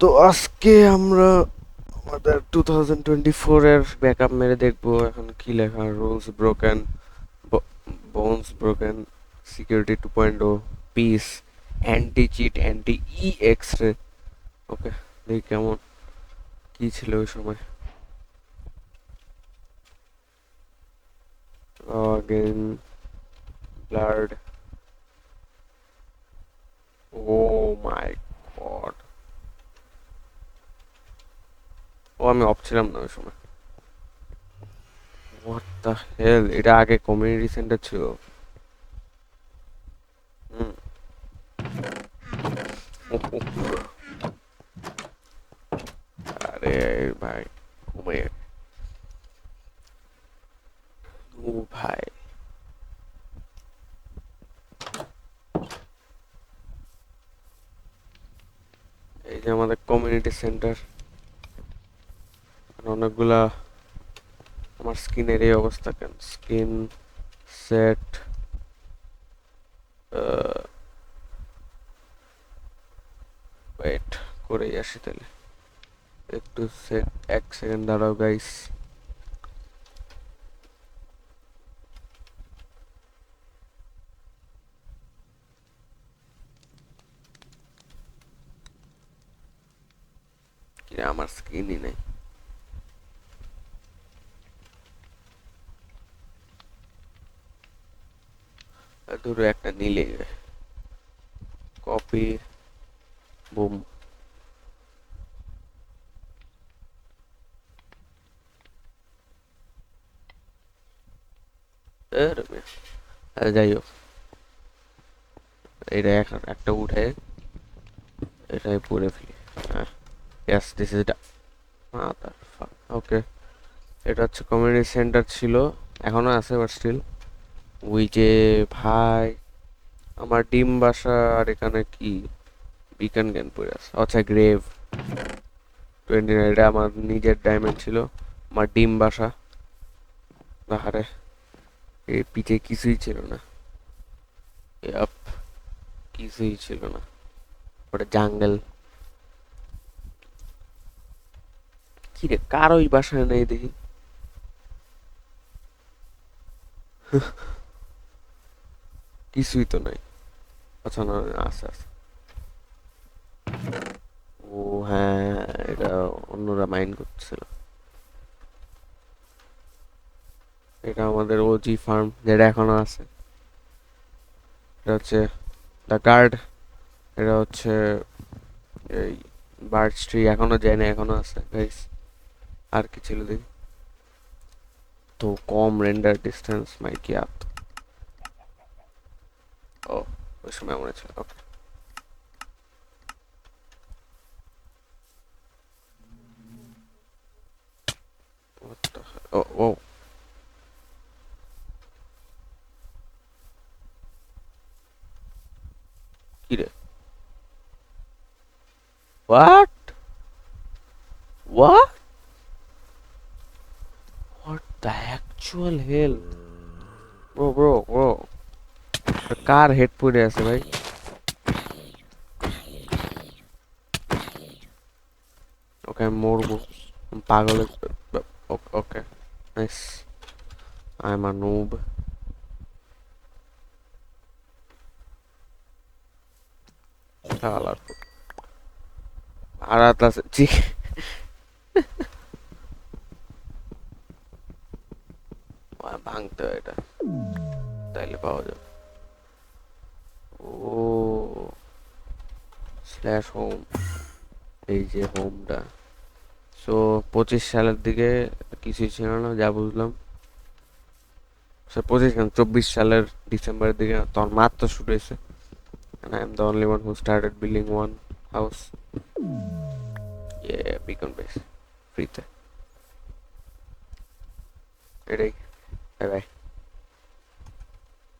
তো আজকে আমরা আমাদের 2024 এর ব্যাকআপ মেরে দেখবো এখন কি লেখা। Rules broken, bones broken, security 2.0, peace, anti cheat, anti E X ray. Okay, দেখি কেমন কি ছিল ওই সময়। Again blurred. Oh my god, oh আমি অফ ছিলাম না ওই সময়। হোয়াট দ্য হেল, এটা আগে কমিউনিটি সেন্টার ছিল। হুম। আরে ভাই, ঘুমিয়ে ও ভাই। এই যে আমাদের কমিউনিটি সেন্টার, অনেকগুলা। আমার স্কিনের এই অবস্থা কেন? স্কিন সেট, ওয়েট করে আসি তাহলে। একটু সেট, এক সেকেন্ড দাঁড়াও গাইস। কি আমার স্কিনই নেই। ধরো একটা নিলে কপি, বুম। যাই হোক, এটা একটা উঠে এটাই পরে ফেলি। হ্যাঁ, yes this is the mother ফাক। ওকে, এটা হচ্ছে কমিউনিটি সেন্টার ছিল, এখনো আছে বাট স্টিল। ওই যে ভাই, আমার ডিম বাসা। আর এখানে কি বিকন জ্ঞান পড়ে আছে? আচ্ছা, গ্রেভ 29, এটা আমার নিজের ডায়মন্ড ছিল, আমার ডিম বাসা। আহারে, এই পিঠে কিছুই ছিল না। ইয়াপ, কিছুই ছিল না। ওটা জাঙ্গল। কি রে, কার ওই বাসায় নেই দেখি। কিছুই তো নাই। আচ্ছা না, আছে আছে। ও হ্যাঁ, এটা অন্যরা মাইন্ড করছিল। এটা আমাদের ওজি ফার্ম, যেটা এখনো আছে। এটা হচ্ছে দ্য গার্ড। এটা হচ্ছে এই বার্চ ট্রি, এখনো যায় না, এখনো আছে গাইস। আর কি ছিল দেখি। তো কম রেন্ডার ডিস্টেন্স মাই কিয়াত। ও, ওই সময় মনে ছিল। ওকে, ও ও কি রে? What what what the actual hell? Bro bro bro, কার হেড পড়ে আছে ভাই? ওকে, আমি মরবো, আমি পাগল। Okay, nice. I am a noob. শালার পুত। আর আতলাস জি। ভাঙতে হয় এটা, তাইলে পাওয়া যাবে। ও, স্ল্যাশ হোম, এই যে হোমটা। সো 25 সালের দিকে কিছুই ছিল না যা বুঝলাম। সে 24 সালের ডিসেম্বরের দিকে তখন মাত্র শুরু হয়েছে। and I am the only one who started building one house. Yeah, beacon base, ফ্রিতে। এটাই, বাই বাই।